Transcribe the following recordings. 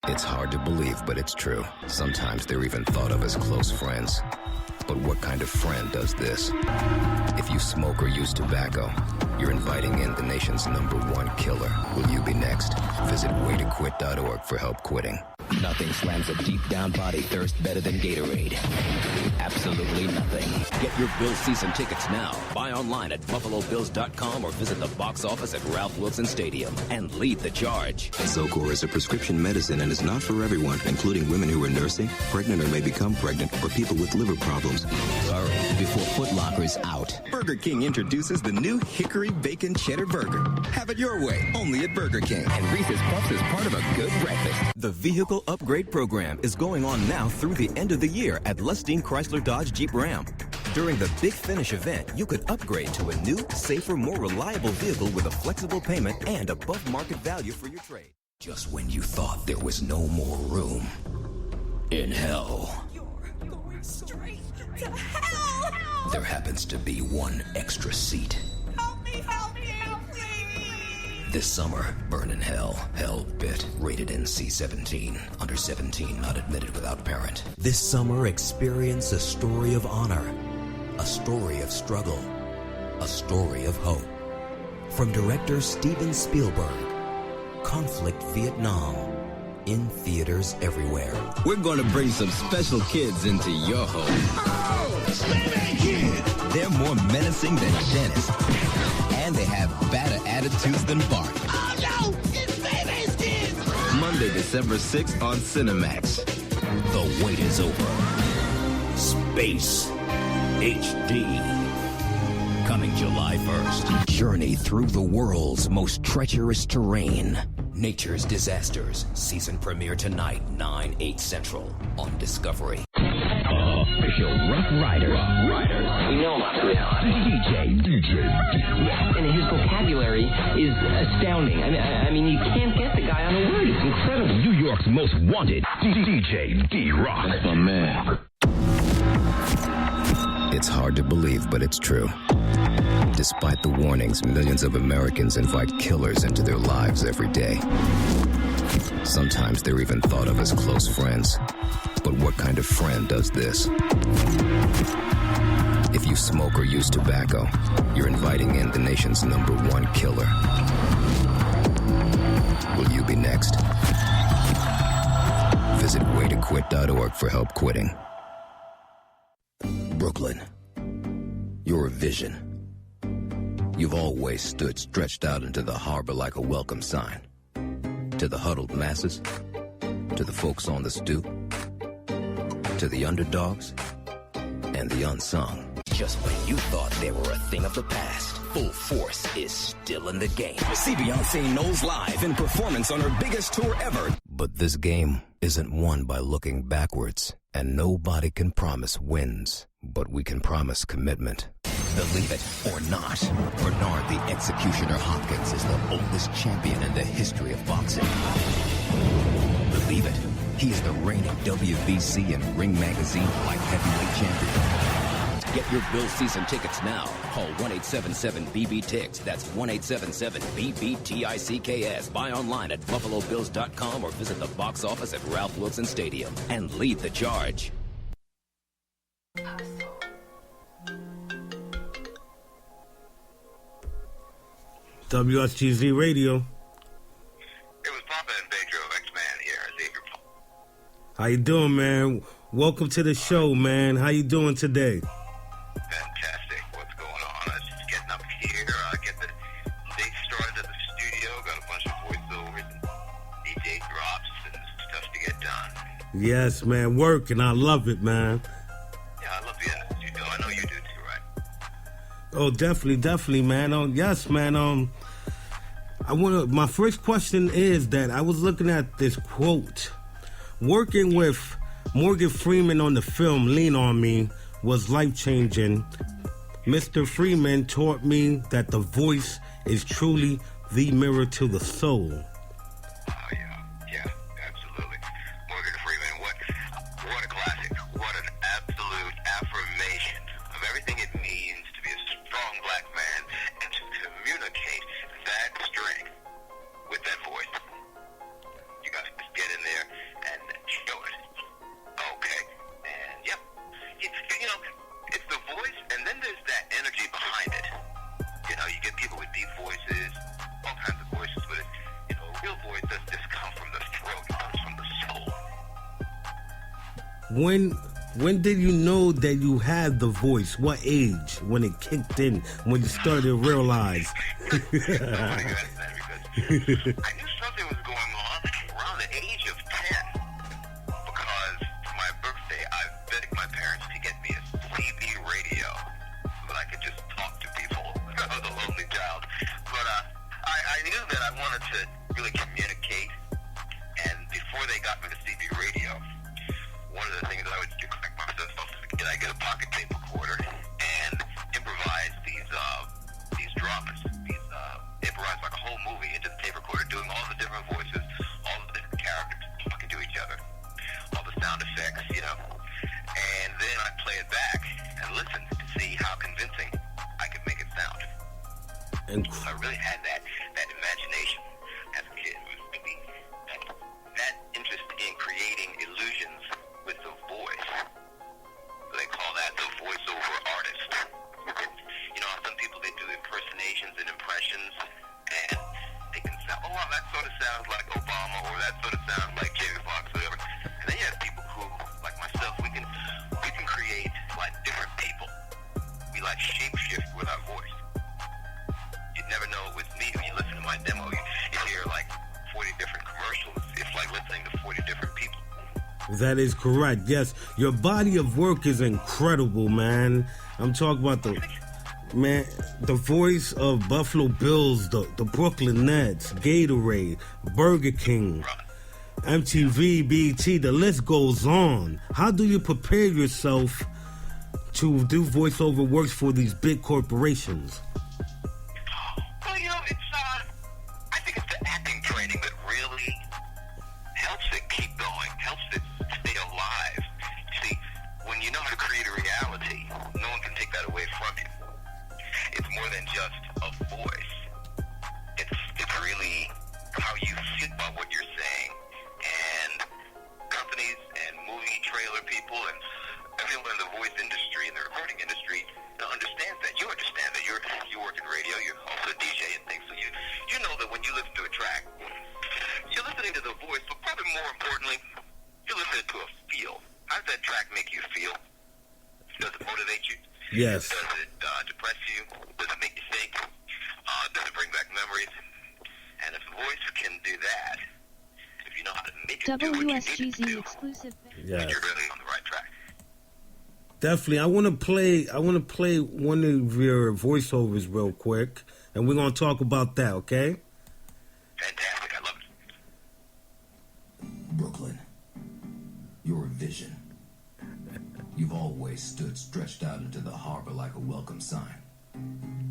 It's hard to believe, but it's true. Sometimes they're even thought of as close friends. But what kind of friend does this? If you smoke or use tobacco, you're inviting in the nation's #1 killer. Will you be next? Visit waytoquit.org for help quitting. Nothing slams a deep down body thirst better than Gatorade. Absolutely nothing. Get your Bills season tickets now. Buy online at buffalobills.com or visit the box office at Ralph Wilson Stadium and lead the charge. Zocor is a prescription medicine and is not for everyone, including women who are nursing, pregnant or may become pregnant, or people with liver problems. Hurry before Foot Locker's out. Burger King introduces the new Hickory Bacon Cheddar Burger. Have it your way, only at Burger King. And Reese's Puffs is part of a good breakfast. The vehicle upgrade program is going on now through the end of the year at Lustine Chrysler Dodge Jeep Ram. During the Big Finish event, you could upgrade to a new, safer, more reliable vehicle with a flexible payment and above market value for your trade. Just when you thought there was no more room in hell, you're going straight to hell! There happens to be one extra seat. Help me, help me, help me! This summer, Burn in Hell, Hell Bit, rated NC-17. Under 17, not admitted without parent. This summer, experience a story of honor, a story of struggle, a story of hope. From director Steven Spielberg, Conflict Vietnam, in theaters everywhere. We're going to bring some special kids into your home. Oh, baby kid! They're more menacing than Dennis. And they have badder attitudes than Bart. Oh no, it's baby's kid! Monday, December 6th on Cinemax. The wait is over. Space HD. Coming July 1st. Journey through the world's most treacherous terrain. Nature's Disasters. Season premiere tonight, 9/8 Central on Discovery. Official Rough Rider. We know about reality. DJ. And his vocabulary is astounding. I mean, you can't get the guy on a word. It's incredible. New York's most wanted. DJ D-Rock. That's my man. It's hard to believe, but it's true. Despite the warnings, millions of Americans invite killers into their lives every day. Sometimes they're even thought of as close friends. But what kind of friend does this? If you smoke or use tobacco, you're inviting in the nation's #1 killer. Will you be next? Visit waytoquit.org for help quitting. Brooklyn, you're a vision. You've always stood stretched out into the harbor like a welcome sign. To the huddled masses, to the folks on the stoop, to the underdogs, and the unsung. Just when you thought they were a thing of the past, Full Force is still in the game. See Beyonce Knowles live in performance on her biggest tour ever. But this game isn't won by looking backwards, and nobody can promise wins, but we can promise commitment. Believe it or not, Bernard the Executioner Hopkins is the oldest champion in the history of boxing. Believe it, he is the reigning WBC and Ring Magazine light heavyweight champion. Get your Bills season tickets now. Call 1-877-BB-TICKS. That's 1-877-BB-TICKS. Buy online at buffalobills.com or visit the box office at Ralph Wilson Stadium and lead the charge. WSGZ Radio. It was Papa and Pedro, X-Man here, Xavier. How you doing, man? Welcome to the show, man. How you doing today? Fantastic. What's going on? I was just getting up here. Get the day started at the studio. Got a bunch of voiceovers and DJ drops and stuff to get done. Yes, man. Working. I love it, man. Yeah, I love being in the studio. I know you do too, right? Oh, definitely, man. Yes, man. My first question is that I was looking at this quote. Working with Morgan Freeman on the film Lean On Me was life-changing. Mr. Freeman taught me that the voice is truly the mirror to the soul. Yeah, absolutely. Morgan Freeman, what a classic. What an absolute affirmation of everything it means to be a strong black man and to communicate that strength with that voice. You got to just get in there When did you know that you had the voice? What age? When it kicked in? When you started to realize? I knew something was going on around the age of 10 because for my birthday I begged my parents to get me a CB radio so that I could just talk to people. I was a lonely child. But I knew that I wanted to really communicate, and before they got me the CB radio, one of the things I would do myself is I get a pocket tape recorder and improvise these dramas, improvise like a whole movie into the tape recorder, doing all the different voices, all the different characters talking to each other, all the sound effects, and then I play it back and listen to see how convincing I could make it sound. And I really had that imagination as a kid. It was maybe that interest in creating illusions with the voice. They call that the voiceover artist. Some people, they do impersonations and impressions, and they can sound, oh, wow, that sort of sounds like Obama, or that sort of sounds like Xavier, whatever. And then you have people who, like myself, we can create like different people. We like shapeshift with our voice. You'd never know it was me when you listen to my demo. You hear like 40 different commercials. It's like listening to 40 different people. That is correct. Yes, your body of work is incredible, man. I'm talking about the voice of Buffalo Bills, the Brooklyn Nets, Gatorade, Burger King, MTV, BET, the list goes on. How do you prepare yourself to do voiceover works for these big corporations? Well, I think it's the acting training that really helps it keep going, helps it stay alive. See, when you know how to create a reality, no one can take that away from you. It's more than just a voice. It's really how you feel about what you're saying. And companies and movie trailer people and everyone in the voice industry and the recording industry understands that. You understand that. You work in radio. You're also a DJ and things. So you know that when you listen to a track, you're listening to the voice, but probably more importantly, you're listening to a feel. How does that track make you feel? Does it motivate you? Yes. Does it depress you? Does it make you think? Does it bring back memories? And if the voice can do that, if you know how to make it do what you need it to do, exclusive. Yes. then you're really on the right track. Definitely. I want to play one of your voiceovers real quick, and we're going to talk about that, okay? Fantastic. I love it. Brooklyn, your vision. You've always stood stretched out into the harbor like a welcome sign.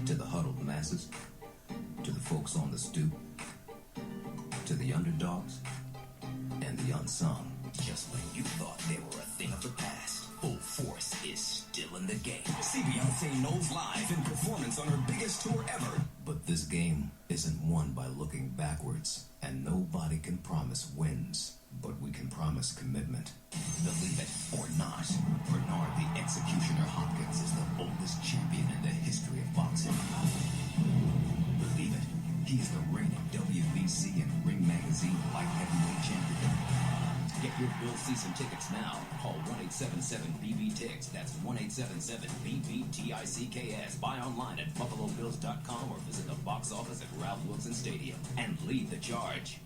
To the huddled masses, to the folks on the stoop, to the underdogs, and the unsung. Just when you thought they were a thing of the past, Full Force is still in the game. See Beyonce Knowles live in performance on her biggest tour ever. But this game isn't won by looking backwards, and nobody can promise wins. But we can promise commitment. Believe it or not, Bernard the Executioner Hopkins is the oldest champion in the history of boxing. Believe it, he's the reigning WBC and Ring Magazine Light Heavyweight Champion. Get your Bill season tickets now. Call 1-877-BB-TICKS. That's 1-877-BB-TICKS. Buy online at BuffaloBills.com or visit the box office at Ralph Wilson Stadium and lead the charge.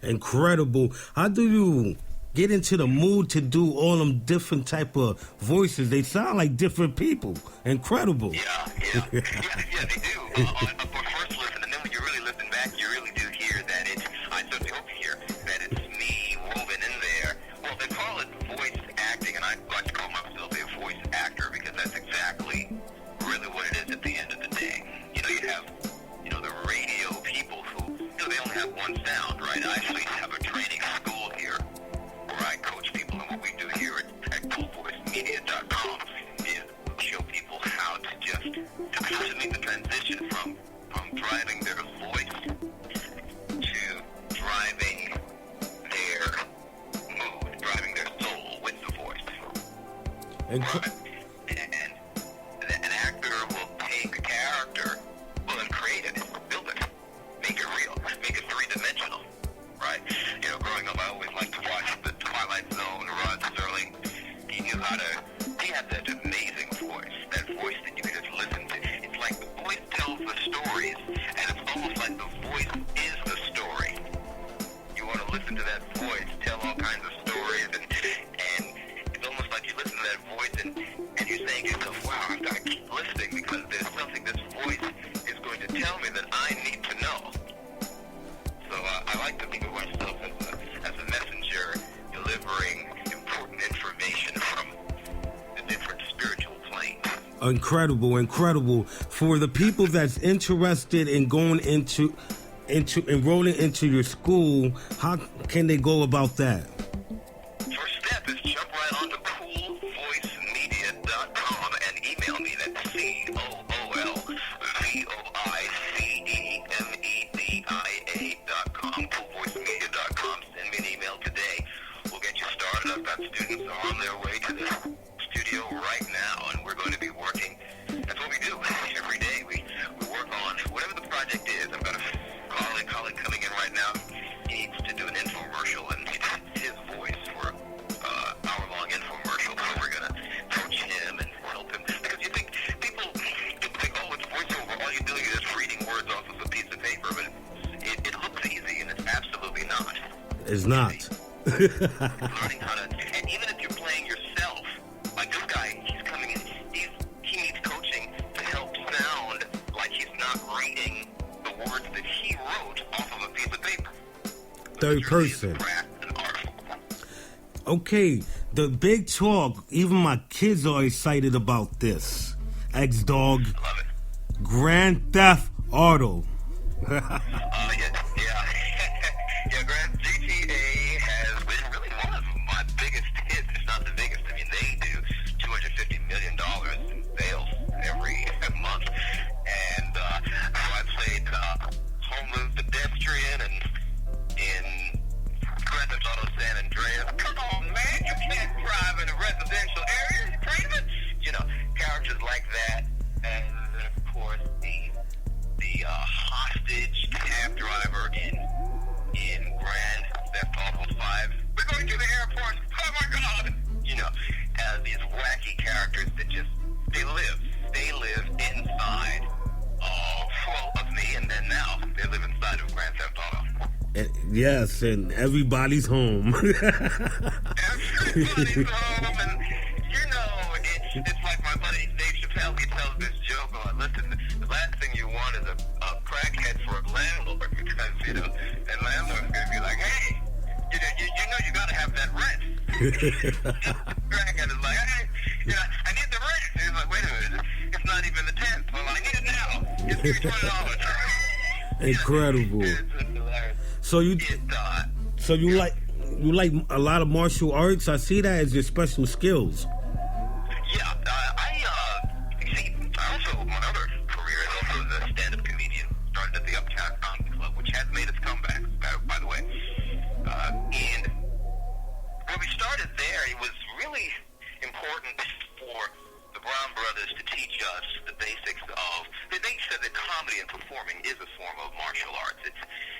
Incredible. How do you get into the mood to do all them different type of voices? They sound like different people. Incredible. Yeah, they do. On first listen, and then when you really listen back, you really do hear that it's, I certainly hope you hear, that it's me woven in there. Well, they call it voice acting, and I like to call myself a voice actor because that's exactly really what it is at the end of the day. You have, the radio people who, they only have one sound, right? I actually have a training school here where I coach people, and what we do here at CoolVoiceMedia.com is show people how to just to make the transition from driving their voice to driving their mood, driving their soul with the voice. And an actor will take a character, and create it, build it, make it real, make it three-dimensional, right? Growing up, I always liked to watch The Twilight Zone, Rod Serling, voice tell all kinds of stories, and it's almost like you listen to that voice and you're saying to yourself, wow, I've got to keep listening because there's something this voice is going to tell me that I need to know. So I like to think of myself as a messenger delivering important information from the different spiritual planes. Incredible. For the people that's interested in going into enrolling into your school, how can they go about that? First step is jump right onto coolvoicemedia.com and email me. That's COOLVOICEMEDIA.com, coolvoicemedia.com. Send me an email today. We'll get you started. I've got students on their way to the studio right now, and we're going to be working. That's what we do every day. We work on whatever the project is. I've got a colleague coming in right now. He needs to do an infomercial, and it's his voice for hour-long infomercial. So we're going to coach him and help him. Because you think, people think, oh, it's voiceover. All you're doing is just reading words off of a piece of paper. But it looks easy, and it's absolutely not. It's not. Learning how to, and even if you're playing yourself, like this guy, he's coming in, he needs coaching to help sound like he's not reading the words that he wrote off of a piece of paper. Third person. Okay, the big talk, even my kids are excited about this. X Dog. Love it. Grand Theft Auto. Yeah, Grand GTA has been really one of my biggest hits, if not the biggest. I mean, they do $250 million in sales every month. And so I played Homeless Pedestrian and in Grand Theft Auto San Andreas. Come on, man, you can't drive in a residential area. You crazy? You know, characters like that. And of course, the hostage cab driver in Grand Theft Auto 5. We're going to the airport. Oh my God! You know, these wacky characters that just they live inside of me, and then now they live inside of Grand Theft Auto. Yes, and everybody's home. Everybody's home, and you know, it's like my buddy Dave Chappelle. He tells this joke on, listen, the last thing you want is a crackhead for a landlord, because, you know, and landlord's going to be like, hey, you know you got to have that rent. Crackhead is like, hey, you know, I need the rent. And he's like, wait a minute, it's not even the 10th. Well, I need it now. Just give me $20. Incredible. So you like a lot of martial arts? I see that as your special skills. Yeah, I also, my other career is also as a stand-up comedian. Started at the Uptown Comedy Club, which has made its comeback, by the way. And when we started there, it was really important for the Brown brothers to teach us the basics of, they said that comedy and performing is a form of martial arts.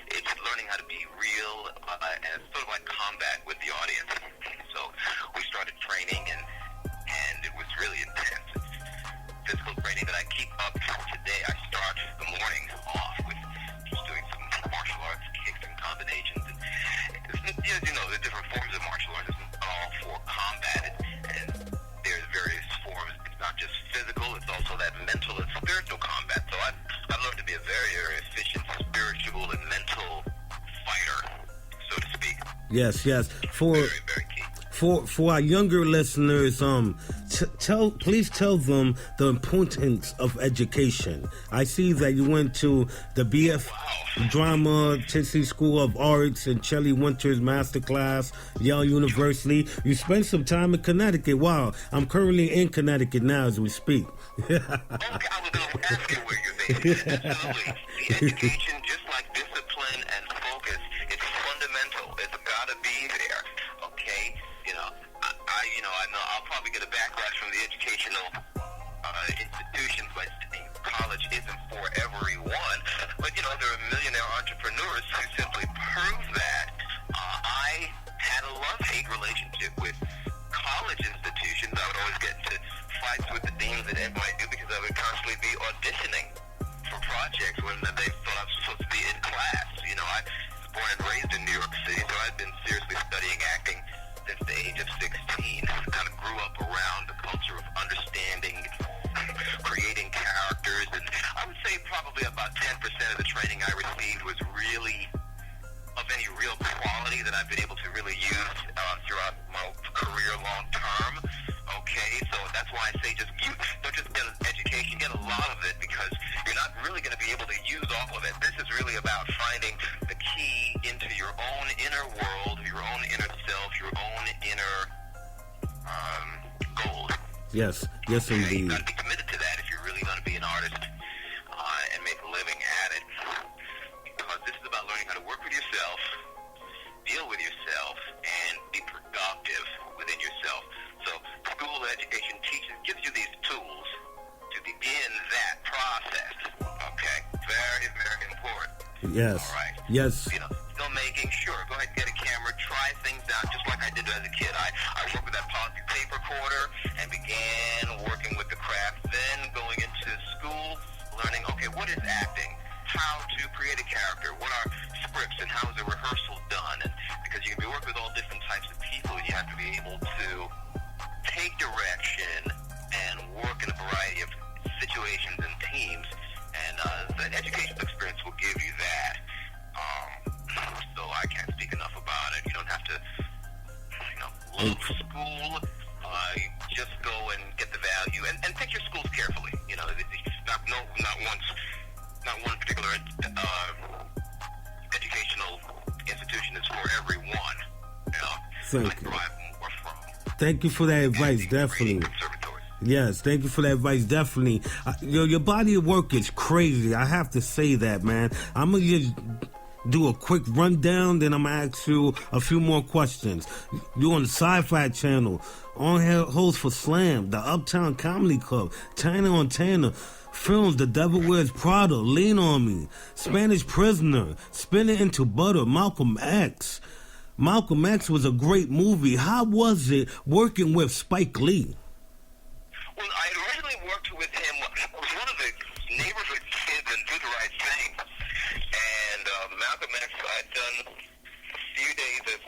It's learning how to be real, and sort of like combat with the audience. So we started training, and it was really intense. It's physical training that I keep up today. I start the morning off with just doing some martial arts kicks and combinations. And you know, the different forms of martial arts. It's not all for combat, and there's various forms. It's not just physical, it's also that mental and spiritual combat. So I've learned to be a very, very efficient spiritual and mental fighter, so to speak. Yes. Very, very key. For our younger listeners, please tell them the importance of education. I see that you went to the BF Drama Tennessee School of Arts and Shelley Winter's Masterclass, Yale University. You spent some time in Connecticut. Wow, I'm currently in Connecticut now as we speak. Okay, I was going to ask you where you're based. Absolutely. The education, just like discipline and focus, it's fundamental. It's got to be there. Okay? You know, I know I'll probably get a backlash from the educational institutions by saying college isn't for everyone. But, you know, there are millionaire entrepreneurs who simply prove that. I had a love-hate relationship with college institutions. I would always get into fights with the deans at NYU because I would constantly be auditioning for projects when they thought I was supposed to be in class. You know, born and raised in New York City, so I've been seriously studying acting since the age of 16. Kind of grew up around the culture of understanding, creating characters, and I would say probably about 10% of the training I received was really of any real quality that I've been able to really use throughout my career long term. Okay, so that's why I say don't just get an education, get a lot of it, because you're not really going to be able to use all of it. This is really about finding the key into your own inner world, your own inner self, your own inner gold. Yes, yes, okay? indeed. You've got to be committed to that if you're really going to be an artist and make a living at it. Because this is about learning how to work with yourself, deal with yourself, and be productive within yourself. So school education gives you these tools to begin that process. Okay? Very, very important. Yes. All right. Yes. You know, filmmaking, sure. Go ahead and get a camera, try things out, just like I did as a kid. I worked with that tape recorder and began working with the craft. Then going into school, learning, okay, what is acting? How to create a character? What are scripts and how is a rehearsal done? And because you can be working with all different types of people, you have to be able to take direction and work in a variety of situations and teams, and the educational experience will give you that. So I can't speak enough about it. You don't have to, love school. Just go and get the value, and pick your schools carefully. You know, not one particular educational institution is for everyone. You know, Thank you. More from. Thank you for that advice, definitely. Yes, thank you for that advice, definitely. Your body of work is crazy. I have to say that, man. I'm going to just do a quick rundown, then I'm going to ask you a few more questions. You're on the Sci-Fi Channel, on host for Slam, the Uptown Comedy Club, China on Tanner, films The Devil Wears Prada, Lean on Me, Spanish Prisoner, Spin It Into Butter, Malcolm X. Malcolm X was a great movie. How was it working with Spike Lee? Well, I originally worked with him. I was one of the neighborhood kids in Do the Right Thing. And Malcolm X, I'd done a few days as,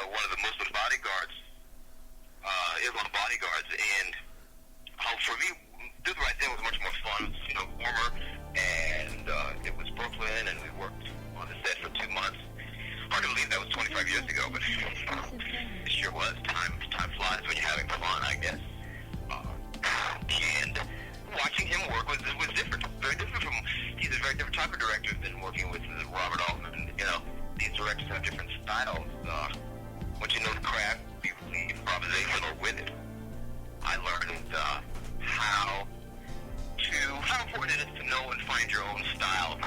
one of the Muslim bodyguards, Islam bodyguards. And for me, Do the Right Thing was much more fun, warmer. And it was Brooklyn, and we worked on the set for 2 months. Hard to believe that was 25 years ago, but it sure was. Time flies when you're having fun, I guess. And watching him work was different. Very different from, he's a very different type of director than working with Robert Altman. These directors have different styles. Once you know the craft, be really improvisational with it. I learned how important it is to know and find your own style.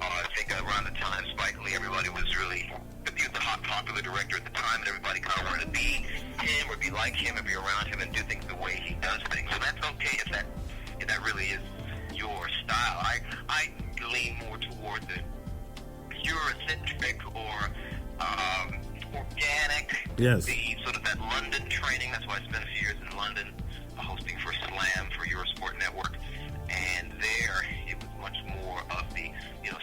I think around the time Spike Lee, everybody was really, he was the hot popular director at the time, and everybody kind of wanted to be him or be like him and be around him and do things the way he does things. So that's okay if that really is your style. I lean more toward the pure-centric or organic. Yes. The sort of that London training. That's why I spent a few years in London hosting for Slam for Eurosport Network. And there, it was much more of the,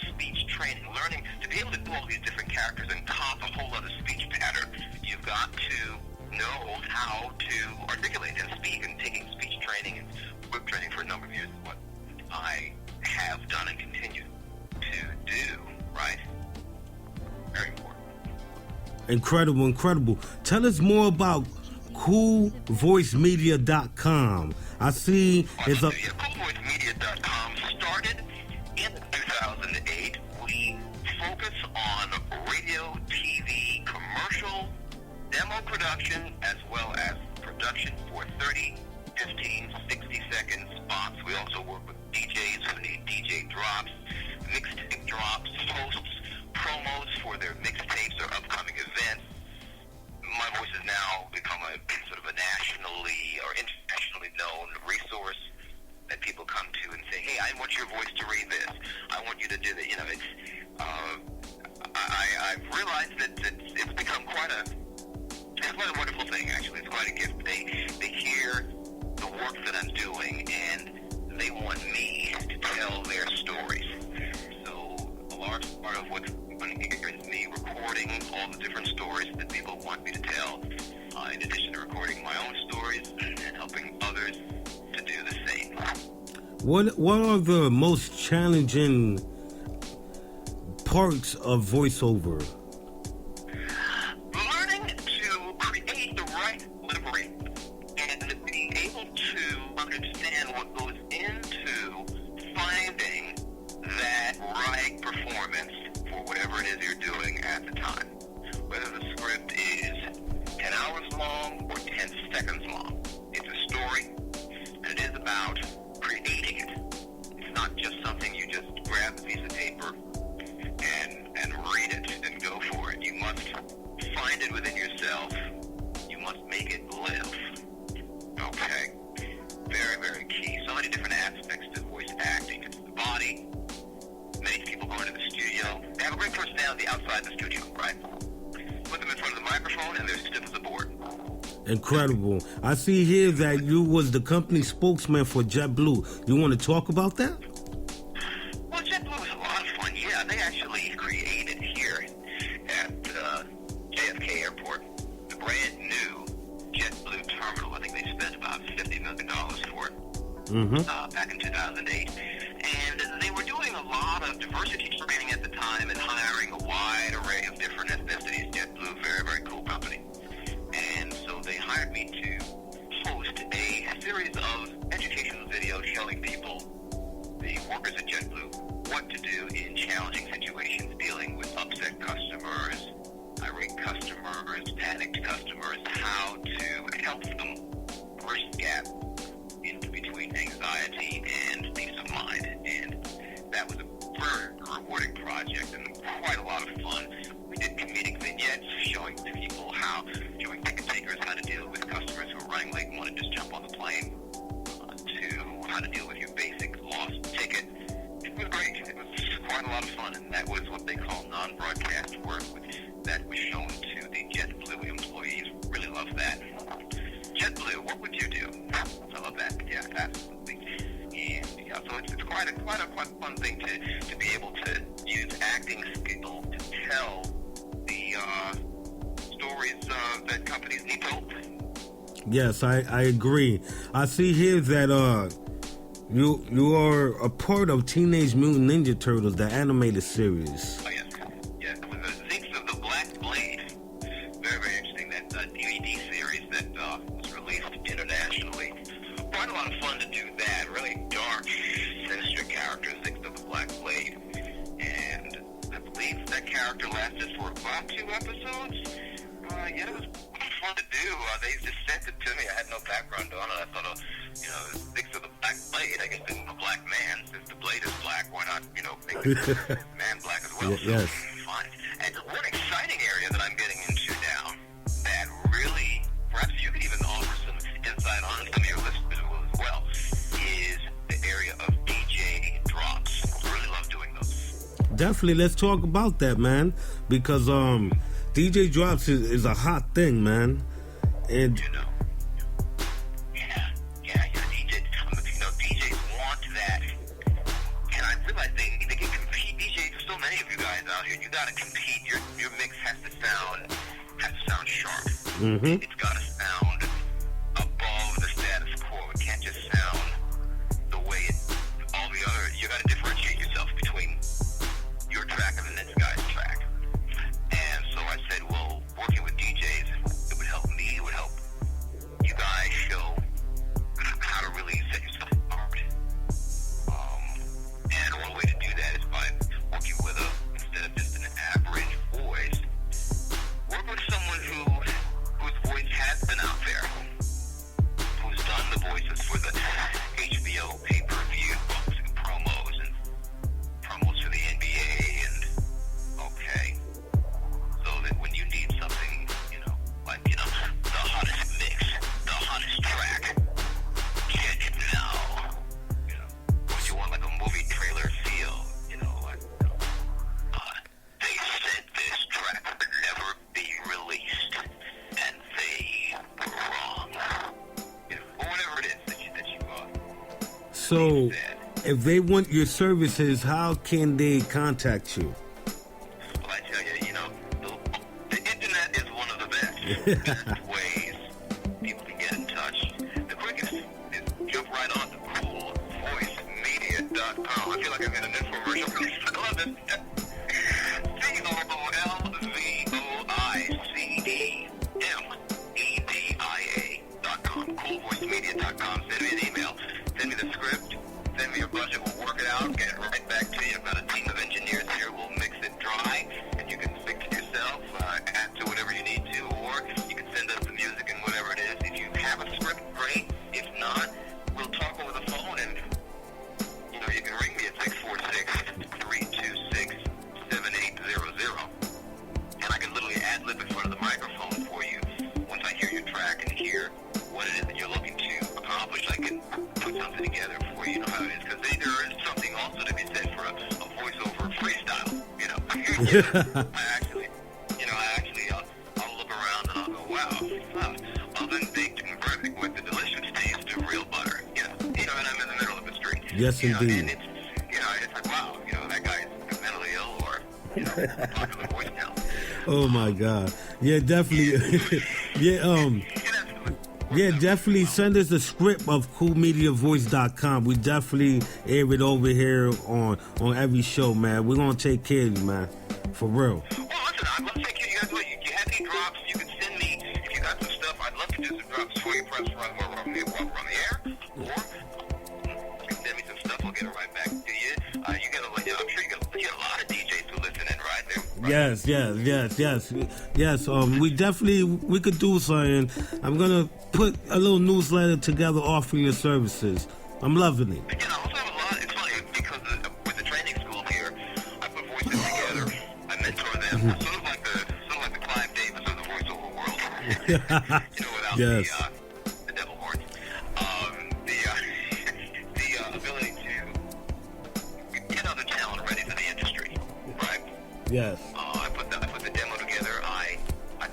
speech training, learning to be able to do all these different characters and cop a whole other speech pattern. You've got to know how to articulate and speak, and taking speech training and whip training for a number of years is what I have done and continue to do, right? Very important. Incredible. Tell us more about CoolVoiceMedia.com. I see it's a... CoolVoiceMedia.com started in 2008. We focus on radio, TV, commercial, demo production, as well as production for 30, 15, 60-second spots. We also work with DJs who need DJ drops, mixtape drops, hosts, promos for their mixtapes or upcoming events. My voice has now become a sort of a nationally or internationally known resource that people come to and say, hey, I want your voice to read this. I want you to do that. I've realized that it's become quite a wonderful thing, actually. It's quite a gift. They hear the work that I'm doing, and they want me to tell their stories. So a large part of what's on here is me recording all the different stories that people want me to tell, in addition to recording my own stories and helping others to do the same. What are the most challenging parts of voiceover? Learning to create the right delivery and being able to understand what goes into finding that right performance for whatever it is you're doing at the time. Whether the script is 10 hours long or 10 seconds long. It's a story, and it is about creating it. It's not just something you just grab a piece of paper and read it and go for it. You must find it within yourself. You must make it live. Okay? Very, very key. So many different aspects to voice acting. It's the body. Many people go into the studio. They have a great personality outside the studio, right? Put them in front of the microphone and they're stiff as a board. Incredible. I see here that you was the company spokesman for JetBlue. You want to talk about that? Well, JetBlue was a lot of fun. Yeah, they actually created here at JFK Airport the brand new JetBlue terminal. I think they spent about $50 million for it back in 2008. And they were doing a lot of diversity training at the time and hiring a wide array of different ethnicities. JetBlue, very, very cool company. And so they hired me to host a series of educational videos showing people, the workers at JetBlue, what to do in challenging situations, dealing with upset customers, irate customers, panicked customers, how to help them bridge the gap into between anxiety and peace of mind. And that was a very rewarding project and quite a lot of fun. We did comedic vignettes showing people showing ticket takers how to deal with customers who are running late and want to just jump on the plane, to how to deal with your basic lost ticket. It was great. It was quite a lot of fun, and that was what they call non-broadcast work that was shown to the JetBlue employees. Really love that. JetBlue, what would you do? I love that. Yeah, absolutely. And yeah, so it's quite a fun thing to be able to use acting skill to tell the stories that companies need told. Yes, I agree. I see here that you are a part of Teenage Mutant Ninja Turtles, the animated series. Oh, yes. Yeah, it was the Zixx of the Black Blade. Very, very interesting. That DVD series that was released internationally. Quite a lot of fun to do that. Really dark, sinister character, Zixx of the Black Blade. And I believe that character lasted for about 2 episodes. Yeah, it was fun to do. They just sent it to me. I had no background on it. I thought, Zixx of the Black Blade. I guess they want a black man. Since the blade is black, why not, make the man black as well? Yes. So, fun. And one exciting area that I'm getting into now that really, perhaps you could even offer some insight on, some of your listeners will as well, is the area of DJ drops. I really love doing those. Definitely, let's talk about that, man. Because DJ drops is a hot thing, man. And DJs want that. And I realize they can compete. DJs, there's so many of you guys out here. You got to compete. Your mix has to sound sharp. It's got to sound above the status quo. It can't just sound the way all the other. You got to differentiate yourself between your track and the next guy's track. And so I said, well, working with DJs, it would help me. It would help you guys show how to really set yourself apart. And one way to do that is by working with instead of just an average voice, work with someone whose voice has been out there, who's done the voices for the HBO pay-per-view books and promos for the NBA, and so that when you need something, the hottest mix, the hottest track, get it now. When you want like a movie trailer feel, they said this track would never be released, and they were wrong. Or whatever it is that you so, if they want your services, how can they contact you? Well, I best ways people can get in touch. The quickest is jump right on to coolvoicemedia.com. I feel like I'm in an infomercial. I love it. COOLVoiceMedia.com. CoolVoiceMedia.com. Send me an email. Send me the script. Send me your budget. We'll work it out. Get it right back to you. I've got a team of engineers here. We'll mix it dry, and you can fix it yourself. Add to whatever you need to, or you can send us the music and whatever it is. If you have a script, great. If not, we'll talk over the phone, and you can ring me at 646-326-7800, and I can literally ad-lib in front of the microphone for you. Once I hear your track and hear what it is that you're looking to accomplish, I can put something together for you. You know how it is, because there is something also to be said for a voiceover freestyle. I'll look around and I'll go, wow, oven baked and perfect with the delicious taste of real butter. And I'm in the middle of the street. Yes, indeed. And it's like, wow, that guy is mentally ill or popular voice now. Oh my God. Yeah, definitely. Yeah, definitely send us a script of coolmediavoice.com. We definitely air it over here on every show, man. We're going to take care of you, man. For real. Well, listen, I'd love to take care of you guys. Well, you have any drops, you can send me. If you got some stuff, I'd love to do some drops for you. Press run the air. Or you can send me some stuff. I'll get it right back to you. I'm sure you get a lot of DJs who listen in, right? Yes. We could do something. I'm going to put a little newsletter together offering your services. I'm loving it. I also have a lot. It's funny because with the training school here, I put voices together. I mentor them. Sort of like the Clive Davis of the voiceover world. Without yes. the devil horns. The ability to get other talent ready for the industry, right? Yes. I put the demo together. I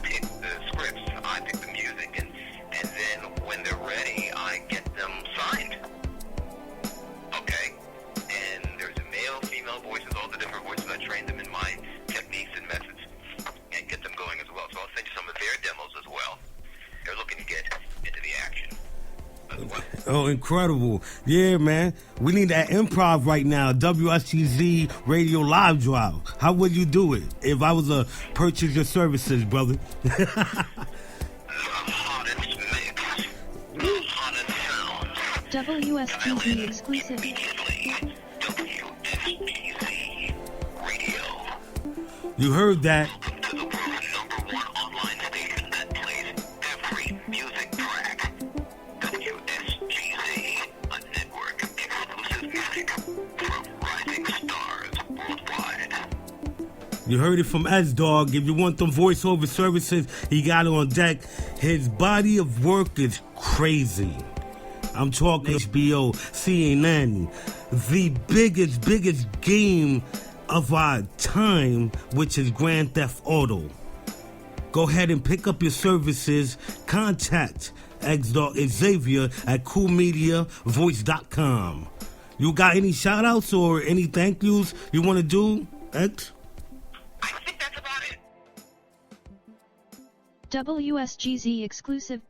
pick the scripts. I pick the music, and then when they're ready, I get them signed. Okay? And there's male, female voices, all the different voices. I train them in my techniques and methods and get them going as well. So I'll send you some of their demos as well. They're looking to get into the action as well. Oh, incredible. Yeah, man. We need that improv right now. WSGZ Radio Live Drive. How would you do it if I was to purchase your services, brother? WSGZ exclusive. WSGZ Radio. You heard that. Welcome to the world's #1 online station that plays every music track. WSGZ, a network exclusive music from rising stars worldwide. You heard it from X Dog. If you want them voiceover services, he got it on deck. His body of work is crazy. I'm talking HBO, CNN, the biggest game of our time, which is Grand Theft Auto. Go ahead and pick up your services. Contact X Dog Xavier at coolmediavoice.com. You got any shout outs or any thank yous you want to do, X? I think that's about it. WSGZ exclusive.